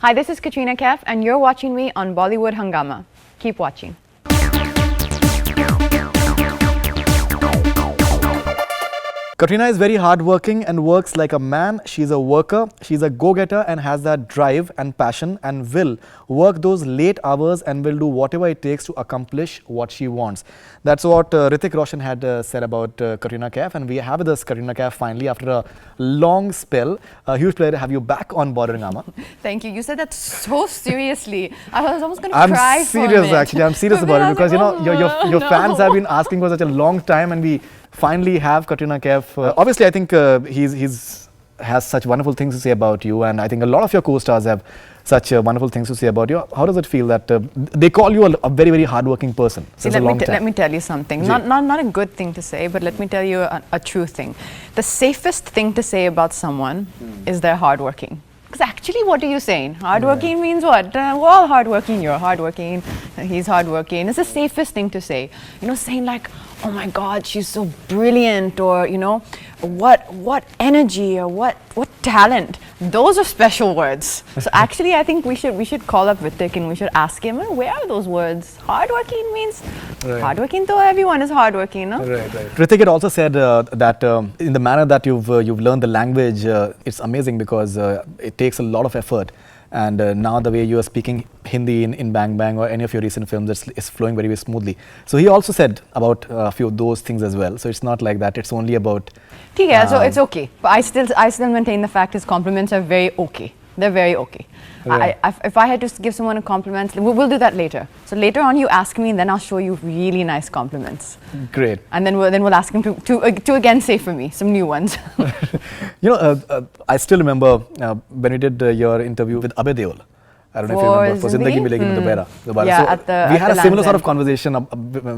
Hi, this is Katrina Kaif, and you're watching me on Bollywood Hungama. Keep watching. Katrina is very hardworking and works like a man. She's a worker, she's a go-getter and has that drive and passion and will work those late hours and will do whatever it takes to accomplish what she wants. That's what Hrithik Roshan had said about Katrina Kaif, and we have with us Katrina Kaif finally after a long spell. A huge pleasure to have you back on Bollywood Hungama. Thank you. You said that so seriously. I was almost going to cry for a minute. I'm serious actually. I'm serious about it because you know your fans have been asking for such a long time, and we finally have Katrina Kaif. Obviously, I think he's has such wonderful things to say about you, and I think a lot of your co-stars have such wonderful things to say about you. How does it feel that they call you a very, very hardworking person? See, let me tell you something. Not a good thing to say, but let me tell you a true thing. The safest thing to say about someone is they're hardworking. Because actually, what are you saying? Hardworking means what? We're all hardworking. You're hardworking. He's hardworking. It's the safest thing to say. You know, saying like, "Oh my God, she's so brilliant," or you know, what energy or what talent. Those are special words. So actually, I think we should call up Hrithik and we should ask him, where are those words? Hardworking means hardworking. Though everyone is hardworking, no? Right. Hrithik had also said that in the manner that you've learned the language, it's amazing because it takes a lot of effort. And now the way you are speaking Hindi in Bang Bang or any of your recent films, it's flowing very, very smoothly. So he also said about a few of those things as well. So it's not like that. It's only about. Yeah, so it's okay. But I still maintain the fact his compliments are very okay. They're very okay. Right. If I had to give someone a compliment, we'll do that later. So later on, you ask me, and then I'll show you really nice compliments. Great. And then we'll ask him to again say for me some new ones. You know, I still remember when we did your interview with Abhishek. I don't know if you remember. For Zindagi Milegi Dobara. Yeah, so we had a similar sort of conversation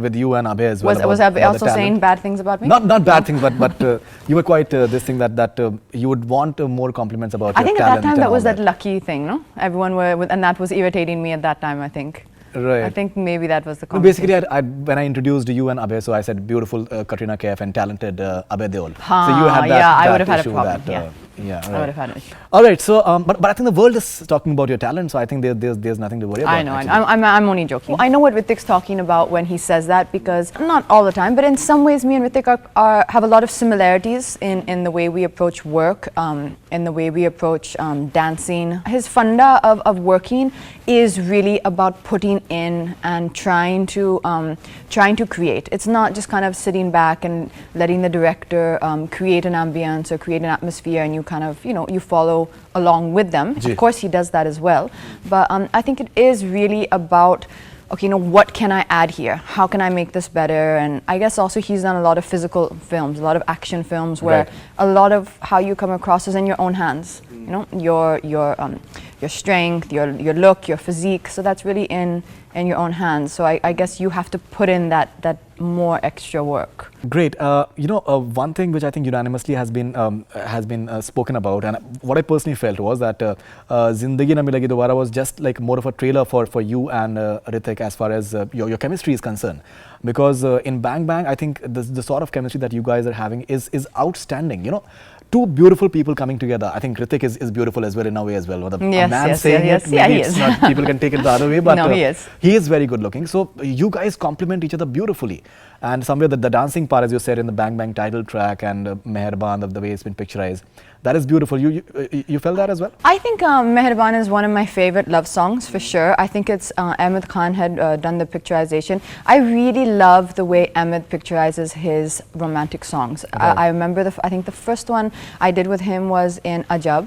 with you and Abhay as well. Was Abhay also saying bad things about me? Not bad things, but you were quite this thing that you would want more compliments about your talent. I think at that time that was that lucky thing, no? Everyone were, and that was irritating me at that time, I think. Right. I think maybe that was the conversation. Basically, when I introduced you and Abhay, so I said beautiful Katrina Kaif and talented Abhay Deol. So you had that. Yeah, I would have had a problem. Yeah, I would have had an issue. All right, so but I think the world is talking about your talent, so I think there's nothing to worry about. I know. I'm only joking. I know what Hrithik's talking about when he says that, because not all the time, but in some ways, me and Hrithik have a lot of similarities in the way we approach work, in the way we approach dancing. His funda of working is really about putting in and trying to create. It's not just kind of sitting back and letting the director create an ambience or create an atmosphere, and you kind of, you know, you follow along with them. Of course, he does that as well. But I think it is really about, okay, you know, what can I add here? How can I make this better? And I guess also he's done a lot of physical films, a lot of action films, where a lot of how you come across is in your own hands. You know, your strength, your look, your physique. So that's really in your own hands. So I guess you have to put in that more extra work. Great. You know, one thing which I think unanimously has been spoken about, and what I personally felt was that Zindagi Na Milegi Dobara was just like more of a trailer for you and Hrithik as far as your chemistry is concerned. Because in Bang Bang, I think the sort of chemistry that you guys are having is outstanding. You know, two beautiful people coming together. I think Hrithik is beautiful as well in a way as well. A man saying it, maybe it's not, people can take it the other way, but no, he is very good looking. So you guys complement each other beautifully. And somewhere the dancing part, as you said in the Bang Bang title track, and Meherban, the way it's been picturized, that is beautiful. You felt that as well? I think Meherban is one of my favorite love songs for sure. I think it's Ahmed Khan had done the picturization. I really love the way Ahmed picturizes his romantic songs. I remember I think the first one I did with him was in Ajab,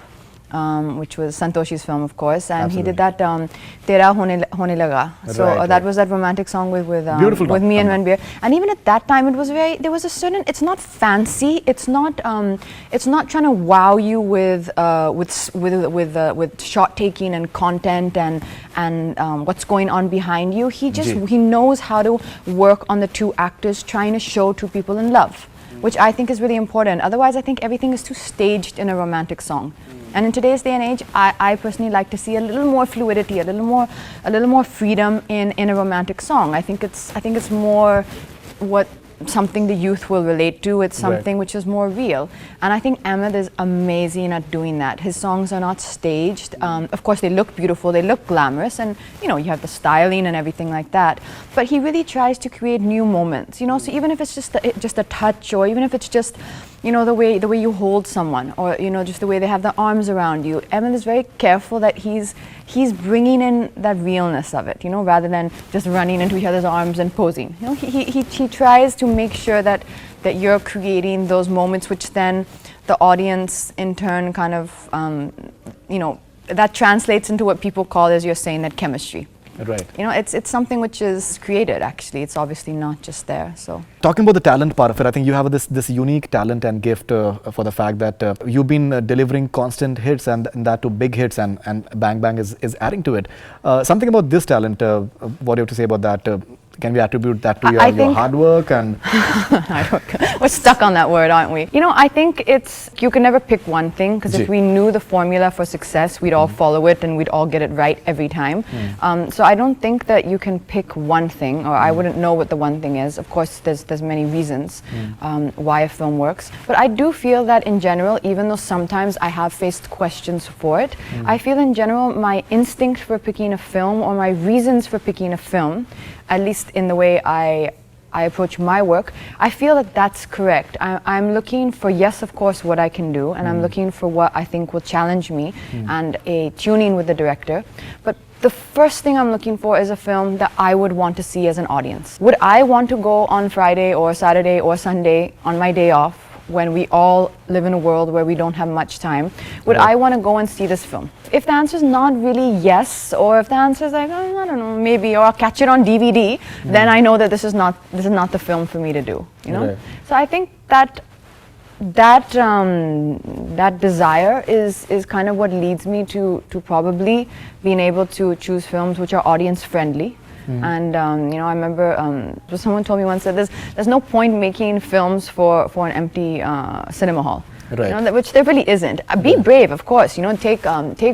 which was Santoshi's film, of course, and he did that Tera Hone Laga. So that was that romantic song with me and Ranbir. And even at that time, it was there was a certain. It's not fancy. It's not trying to wow you with shot taking and content and what's going on behind you. He knows how to work on the two actors trying to show two people in love, which I think is really important. Otherwise, I think everything is too staged in a romantic song. And in today's day and age, I personally like to see a little more fluidity, a little more freedom in a romantic song. I think it's more what something the youth will relate to. It's something Right. which is more real. And I think Ahmed is amazing at doing that. His songs are not staged. Of course, they look beautiful, they look glamorous, and you know, you have the styling and everything like that. But he really tries to create new moments. You know, so even if it's just a touch, or even if it's just, you know, the way you hold someone, or you know, just the way they have their arms around you. Ahmed is very careful that he's bringing in that realness of it, you know, rather than just running into each other's arms and posing. You know, he tries to make sure that you're creating those moments, which then the audience in turn kind of, you know, that translates into what people call, as you're saying, that chemistry. Right. You know, it's something which is created, actually. It's obviously not just there, so. Talking about the talent part of it, I think you have this unique talent and gift for the fact that you've been delivering constant hits, and that to big hits, and Bang Bang is adding to it. Something about this talent, what do you have to say about that? Can we attribute that to your hard work and? We're stuck on that word, aren't we? You know, I think you can never pick one thing, because if we knew the formula for success, we'd all follow it and we'd all get it right every time. So I don't think that you can pick one thing, or I wouldn't know what the one thing is. Of course, there's many reasons why a film works. But I do feel that in general, even though sometimes I have faced questions for it, I feel in general my instinct for picking a film, or my reasons for picking a film, at least in the way I approach my work, I feel that that's correct. I'm looking for, yes, of course, what I can do, and I'm looking for what I think will challenge me, and a tuning with the director. But the first thing I'm looking for is a film that I would want to see as an audience. Would I want to go on Friday or Saturday or Sunday on my day off, when we all live in a world where we don't have much time, would I want to go and see this film? If the answer is not really yes, or if the answer is like, oh, I don't know, maybe, or I'll catch it on DVD, then I know that this is not the film for me to do, you know? So I think that desire is kind of what leads me to probably being able to choose films which are audience friendly. And you know, I remember someone told me once that there's no point making films for an empty cinema hall. Right. You know, which there really isn't. Be brave, of course. You know, take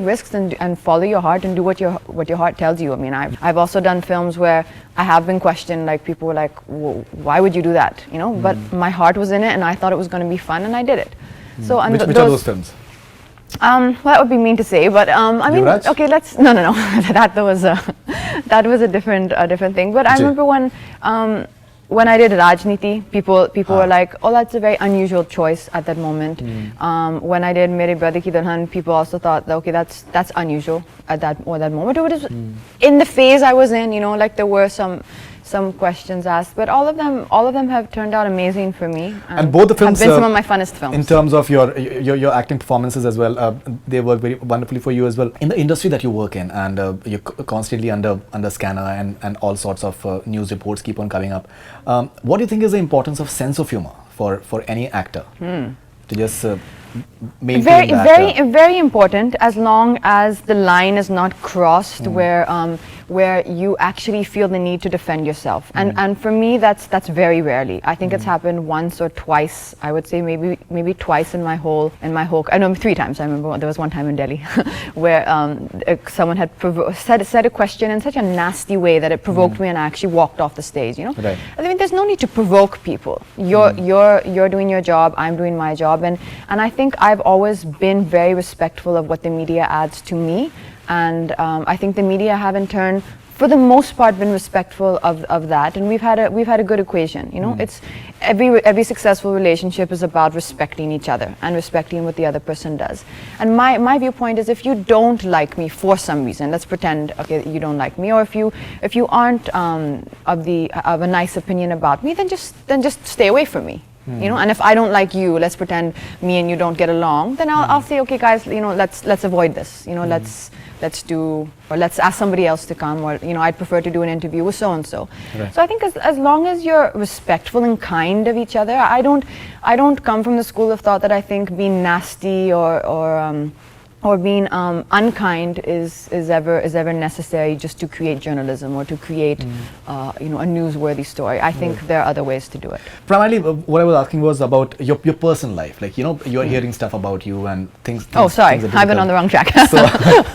risks and follow your heart and do what your heart tells you. I mean, I've also done films where I have been questioned. Like, people were like, "Why would you do that?" You know, but my heart was in it, and I thought it was going to be fun, and I did it. So, and which are those films? Well, that would be mean to say, but I mean, okay, let's no. That was a different thing. But I remember when I did Rajniti, people were like, "Oh, that's a very unusual choice at that moment." When I did Mere Brother Ki Dulhan, people also thought that, okay, that's unusual at that moment. It was in the phase I was in, you know, like there were some questions asked, but all of them have turned out amazing for me. And both the films have been some of my funnest films. In terms of your acting performances as well, they work very wonderfully for you as well. In the industry that you work in, and you're constantly under scanner, and all sorts of news reports keep on coming up. What do you think is the importance of sense of humor for any actor to just maintain that? Very important, as long as the line is not crossed where you actually feel the need to defend yourself. And for me, that's very rarely. I think it's happened once or twice. I would say maybe twice in my whole. I know 3 times. I remember there was one time in Delhi where someone had said a question in such a nasty way that it provoked me, and I actually walked off the stage. You know, right. I mean, there's no need to provoke people. You're doing your job. I'm doing my job, and I think I've always been very respectful of what the media adds to me. And I think the media have in turn, for the most part, been respectful of that, and we've had a good equation. You know, it's every successful relationship is about respecting each other and respecting what the other person does. And my viewpoint is, if you don't like me for some reason, let's pretend, okay, you don't like me, or if you aren't of a nice opinion about me, then just stay away from me. You know, and if I don't like you, let's pretend me and you don't get along, then I'll say, okay, guys, you know, let's avoid this. You know, let's ask somebody else to come, or you know, I'd prefer to do an interview with so and so. So I think as long as you're respectful and kind of each other, I don't come from the school of thought that I think being nasty or or being unkind is ever necessary just to create journalism or to create a newsworthy story. I think there are other ways to do it. Primarily, what I was asking was about your personal life. Like, you're hearing stuff about you and things. Oh, sorry, things I've been on the wrong track. So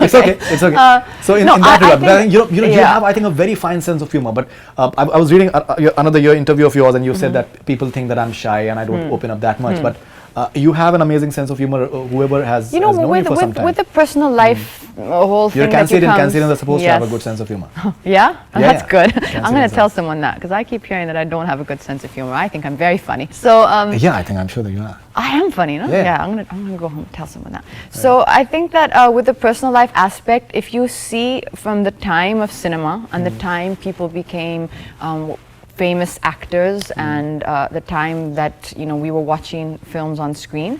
it's okay. It's okay. So in that regard, but I think you have, I think, a very fine sense of humor. But I was reading another interview of yours, and you said that people think that I'm shy and I don't open up that much. But you have an amazing sense of humor. Whoever has known you for some time. With the personal life whole thing that you Cancerians are supposed to have a good sense of humor. Yeah? That's good. I'm going to tell are. someone that, because I keep hearing that I don't have a good sense of humor. I think I'm very funny. So I'm sure that you are. I am funny, no? Yeah, I'm gonna go home and tell someone that. So I think that with the personal life aspect, if you see from the time of cinema and the time people became famous actors and the time that we were watching films on screen,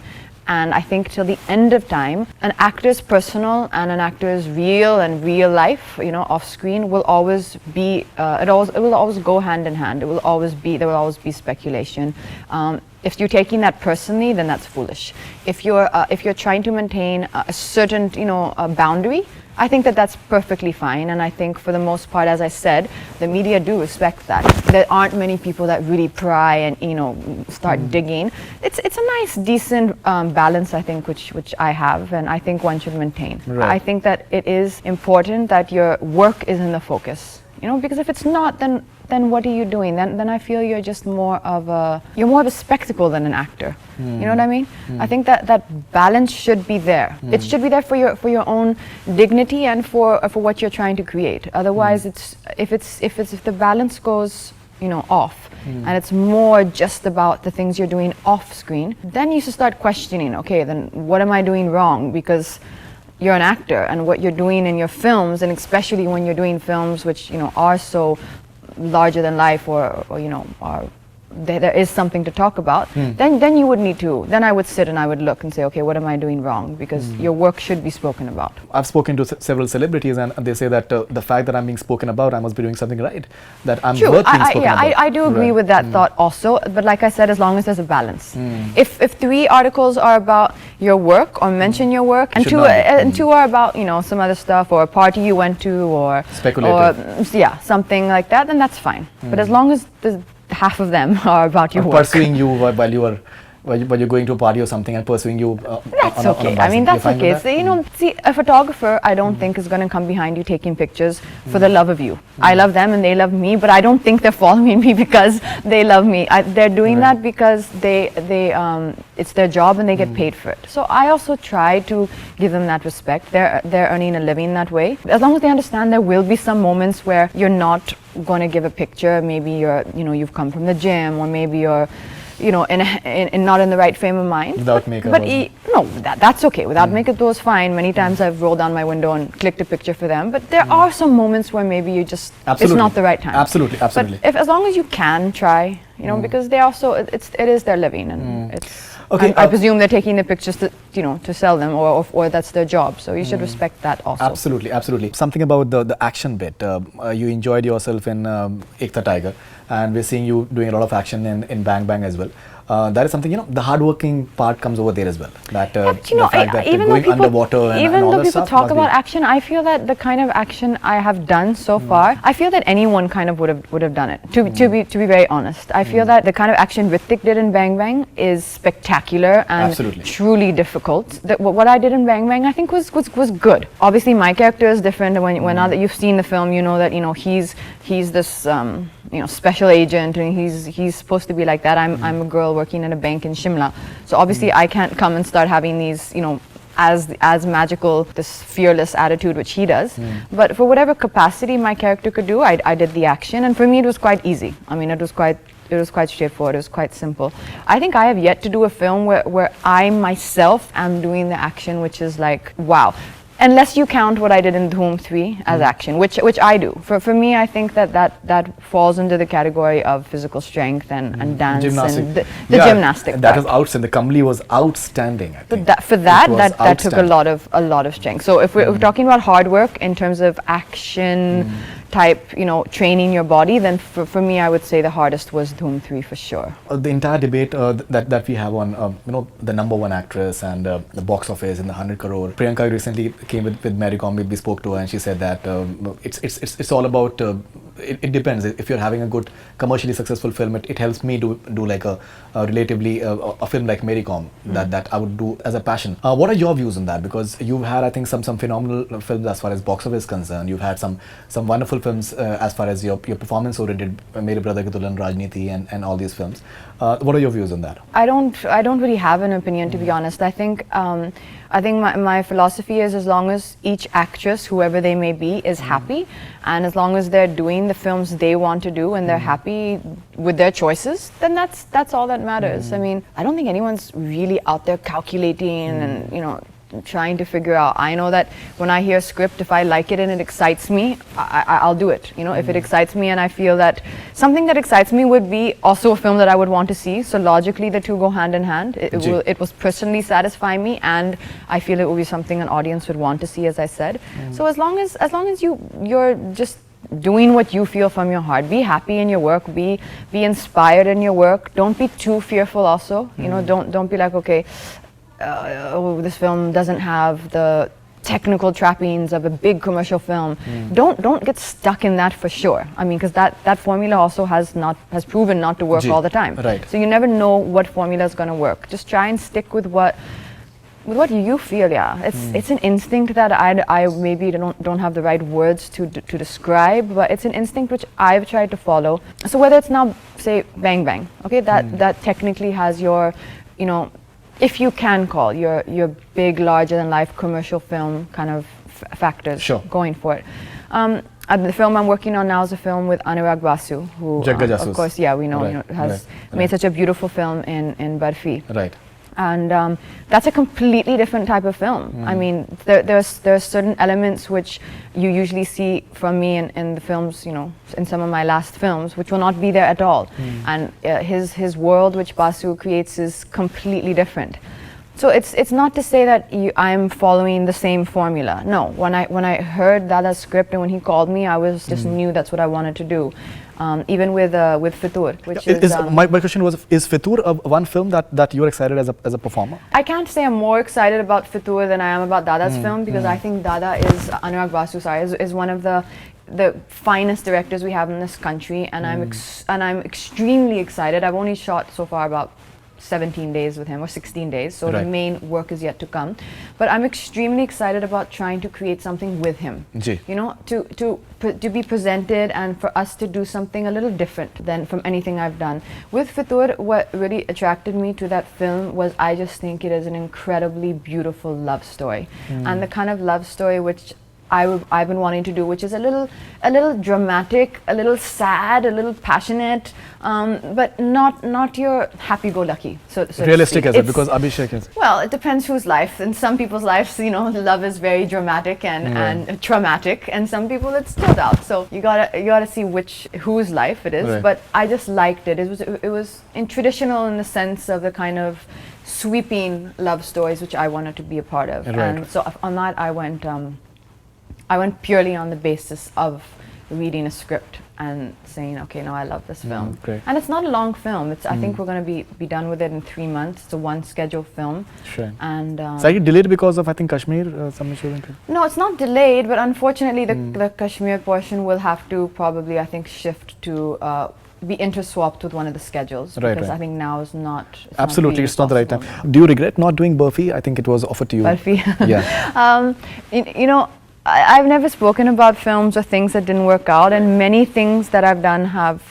and I think till the end of time, an actor's personal and an actor's real life, off screen will always be. It will always go hand in hand. There will always be speculation. If you're taking that personally, then that's foolish. If you're trying to maintain a certain boundary, I think that that's perfectly fine, and I think for the most part, as I said, the media do respect that. There aren't many people that really pry and start digging. It's a nice, decent balance, I think, which I have, and I think one should maintain. Right. I think that it is important that your work is in the focus. Because if it's not, then what are you doing? Then I feel you're just more of a spectacle than an actor. You know what I mean? I think that balance should be there. It should be there for your own dignity and for what you're trying to create. Otherwise, if the balance goes off and it's more just about the things you're doing off screen, then you should start questioning. Okay, then what am I doing wrong? Because you're an actor, and what you're doing in your films, and especially when you're doing films which are so larger than life, or there is something to talk about, then you would need to. Then I would sit and I would look and say, okay, what am I doing wrong? Because your work should be spoken about. I've spoken to several celebrities, and they say that the fact that I'm being spoken about, I must be doing something right. That I'm worth being spoken about. I do agree with that thought also. But like I said, as long as there's a balance. If 3 articles are about your work or mention your work, and two are about some other stuff, or a party you went to, or speculative, or something like that, then that's fine. But as long as half of them are about your work. Pursuing you while you're going to a party or something, and pursuing you. That's okay. I mean, that's okay. So, see, a photographer, I don't think is going to come behind you taking pictures for the love of you. I love them and they love me, but I don't think they're following me because they love me. They're doing that because it's their job and they get paid for it. So I also try to give them that respect. They're earning a living that way. As long as they understand, there will be some moments where you're not going to give a picture. Maybe you've come from the gym, or maybe you're in not in the right frame of mind. Without makeup. But that's okay. Without makeup, those fine. Many times I've rolled down my window and clicked a picture for them. But there are some moments where maybe you just it's not the right time. Absolutely. But as long as you can try, because they also it is their living, and it's. Okay, I presume they're taking the pictures to sell them, or that's their job. So you should respect that also. Absolutely. Something about the action bit. You enjoyed yourself in Ek Tha Tiger, and we're seeing you doing a lot of action in Bang Bang as well. That is something, the hardworking part comes over there as well. That the fact that going underwater and all that stuff. Even though people talk about action, I feel that the kind of action I have done so far, I feel that anyone kind of would have done it. To be very honest, I feel that the kind of action Hrithik did in Bang Bang is spectacular and truly difficult. What I did in Bang Bang, I think was good. Obviously, my character is different. When now that you've seen the film, you know that he's this special agent, and he's supposed to be like that. I'm a girl working at a bank in Shimla, so obviously I can't come and start having these as magical, this fearless attitude which he does. But for whatever capacity my character could do, I did the action, and for me it was quite easy. I mean, it was quite straightforward. It was quite simple. I think I have yet to do a film where I myself am doing the action, which is like wow. Unless you count what I did in Dhoom 3 as action, which I do. For me, I think that falls into the category of physical strength and dance and the gymnastic. That was outstanding. The Kamli was outstanding. I think. That took a lot of strength. So if we're talking about hard work in terms of action, type, training your body, then for me, I would say the hardest was Dhoom 3 for sure. The entire debate that we have on, the #1 actress and the box office and the 100 crore. Priyanka recently came with Mary Com. We spoke to her and she said that it's all about. It depends. If you're having a good commercially successful film, it helps me to do like a relatively a film like Mary Com that I would do as a passion. What are your views on that? Because you've had, I think, some phenomenal films as far as box office is concerned. You've had some wonderful films as far as your performance oriented, Mere Brother Ki Dulan, Rajniti, and all these films. What are your views on that? I don't really have an opinion, to be honest. I think my philosophy is, as long as each actress, whoever they may be, is happy, and as long as they're doing the films they want to do and they're happy with their choices, then that's all that matters. I mean, I don't think anyone's really out there calculating and trying to figure out. I know that when I hear a script, if I like it and it excites me, I'll do it. If it excites me and I feel that something that excites me would be also a film that I would want to see. So logically, the two go hand in hand. It was personally satisfying me, and I feel it will be something an audience would want to see, as I said. So as long as you're just doing what you feel from your heart, be happy in your work, be inspired in your work. Don't be too fearful. Also, don't be like, okay, this film doesn't have the technical trappings of a big commercial film. Don't get stuck in that for sure. I mean, because that formula also has proven not to work all the time. Right. So you never know what formula is going to work. Just try and stick with what you feel. Yeah, it's an instinct that I maybe don't have the right words to describe, but it's an instinct which I've tried to follow. So whether it's now, say, Bang Bang, okay, that technically has your, if you can call your big, larger than life commercial film kind of factors going for it. The film I'm working on now is a film with Anurag Basu, who Jagga Jasoos. of course, we know, has made such a beautiful film in Barfi. Right. And that's a completely different type of film. I mean, there's certain elements which you usually see from me in the films, in some of my last films, which will not be there at all. And his world, which Basu creates, is completely different. So it's not to say that I'm following the same formula. No, when I heard Dada's script and when he called me, I was just knew that's what I wanted to do. Even with Fitoor, which is my question was, is Fitoor one film that you're excited as a performer? I can't say I'm more excited about Fitoor than I am about Dada's film, because I think Dada is Anurag Basu is one of the finest directors we have in this country, and I'm extremely excited. I've only shot so far about 17 days with him, or 16 days, so the main work is yet to come. But I'm extremely excited about trying to create something with him. To be presented and for us to do something a little different than from anything I've done. With Fitoor, what really attracted me to that film was I just think it is an incredibly beautiful love story, and the kind of love story which I've been wanting to do, which is a little dramatic, a little sad, a little passionate, but not your happy-go-lucky. So realistic as it, because Abhishek is. Well, it depends whose life. In some people's lives, love is very dramatic and traumatic, and some people it's chilled out. So you gotta see whose life it is. Right. But I just liked it. It was traditional in the sense of the kind of sweeping love stories which I wanted to be a part of. Right. And so on that, I went purely on the basis of reading a script and saying, okay, no, I love this film. Great. And it's not a long film. I think we're going to be done with it in 3 months. It's a one scheduled film. Sure. And so are you delayed because of, I think, Kashmir? Some issue? No, it's not delayed, but unfortunately the Kashmir portion will have to probably, I think, shift to be interswapped with one of the schedules, because I think now is not. Absolutely, it's not the right time. Do you regret not doing Burfi? I think it was offered to you. Burfi. Yeah. I've never spoken about films or things that didn't work out, and many things that I've done have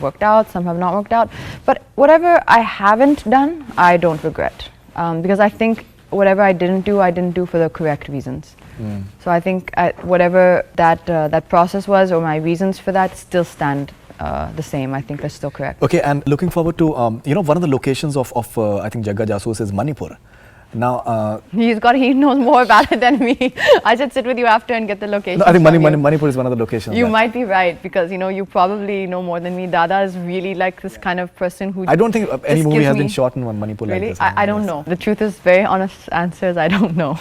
worked out. Some have not worked out, but whatever I haven't done, I don't regret, because I think whatever I didn't do for the correct reasons. So I think whatever that process was, or my reasons for that, still stand the same. I think they're still correct. Okay, and looking forward to one of the locations of I think Jagga Jasoos is Manipur. Now, He knows more about it than me. I should sit with you after and get the location. no, I think Manipur is one of the locations. You might be right, because you probably know more than me. Dada is really like this kind of person who. I don't think any just movie gives has me- been shot in Manipur like Really? this. I don't know. The truth is, very honest answers, I don't know.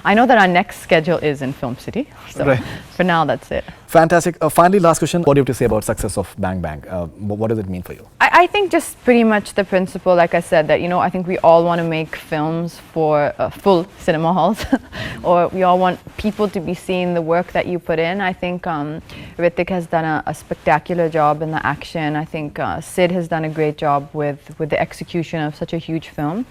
I know that our next schedule is in Film City. So Right. for now, that's it. Fantastic. Finally, last question. What do you have to say about success of Bang Bang? What does it mean for you? I think just pretty much the principle, like I said, that I think we all want to make films for full cinema halls, or we all want people to be seeing the work that you put in. I think Hrithik has done a spectacular job in the action. I think Sid has done a great job with the execution of such a huge film.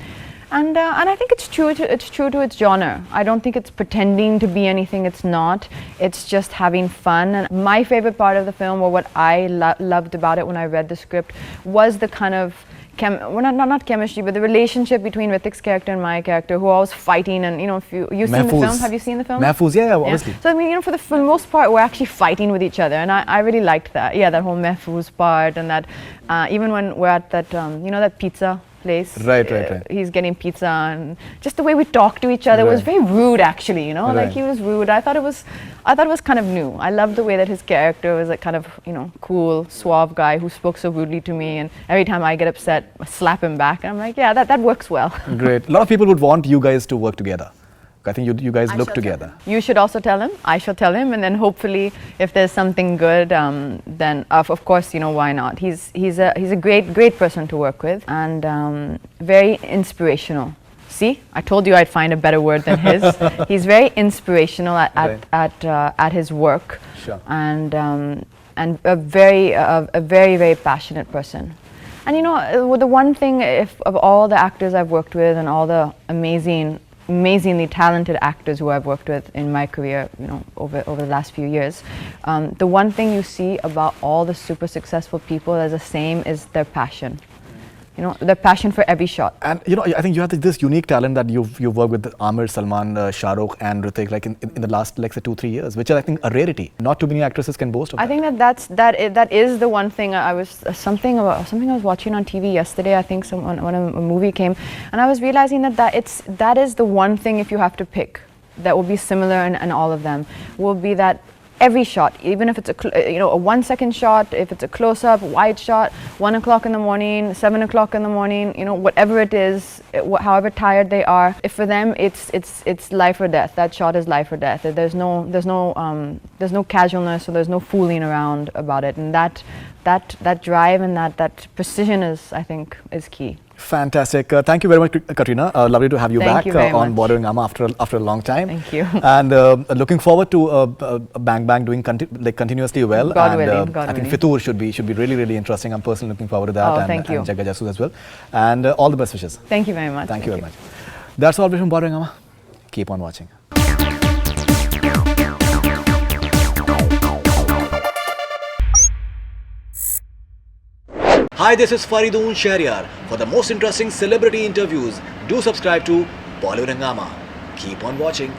And I think it's true to its genre. I don't think it's pretending to be anything it's not. It's just having fun. And my favorite part of the film, or what I loved about it when I read the script, was the kind of not chemistry, but the relationship between Hrithik's character and my character, who are always fighting. And if you've seen the film, have you seen the film? Mahfouz, yeah, obviously. So I mean, for the most part, we're actually fighting with each other, and I really liked that. Yeah, that whole Mahfouz part, and that even when we're at that that pizza place, Right. he's getting pizza, and just the way we talk to each other was very rude, actually. Like Right. he was rude. I thought it was kind of new. I loved the way that his character was a kind of cool, suave guy who spoke so rudely to me, and every time I get upset, I slap him back, and I'm like, yeah, that works well. Great. A lot of people would want you guys to work together. I think you guys look together. You should also tell him. I shall tell him, and then hopefully, if there's something good, then of course, why not? He's a great person to work with, and very inspirational. See, I told you I'd find a better word than his. He's very inspirational at his work, Sure. and a very passionate person. And the one thing, of all the actors I've worked with and all the amazingly talented actors who I've worked with in my career, over the last few years, the one thing you see about all the super successful people as the same is their passion. Their passion for every shot. And I think you have this unique talent that you've worked with Amir, Salman, Shah Rukh, and Hrithik like in the last, like, say, 2-3 years, which is, I think, a rarity. Not too many actresses can boast of that. I think that is the one thing. I was something I was watching on TV yesterday. I think when a movie came, and I was realizing that is the one thing, if you have to pick, that will be similar in all of them, will be that every shot, even if it's a 1 second shot, if it's a close-up, wide shot, 1 o'clock in the morning, 7 o'clock in the morning, whatever it is, however tired they are, if for them it's life or death. That shot is life or death. There's no casualness, or there's no fooling around about it, and that drive and that precision I think is key. Fantastic. Thank you very much, Katrina. Lovely to have you Thank back you very on much. BollywoodHungama after a long time. Thank you. And looking forward to Bang Bang doing continuously well. God and willing, God I think willing. Fitoor should be really interesting. I'm personally looking forward to that. Oh, and, thank you. and Jagga Jasoos as well. And all the best wishes. Thank you very much. Thank you very much. That's all from BollywoodHungama. Keep on watching. Hi, this is Faridoon Shahryar. For the most interesting celebrity interviews, do subscribe to Bollywood Hungama. Keep on watching.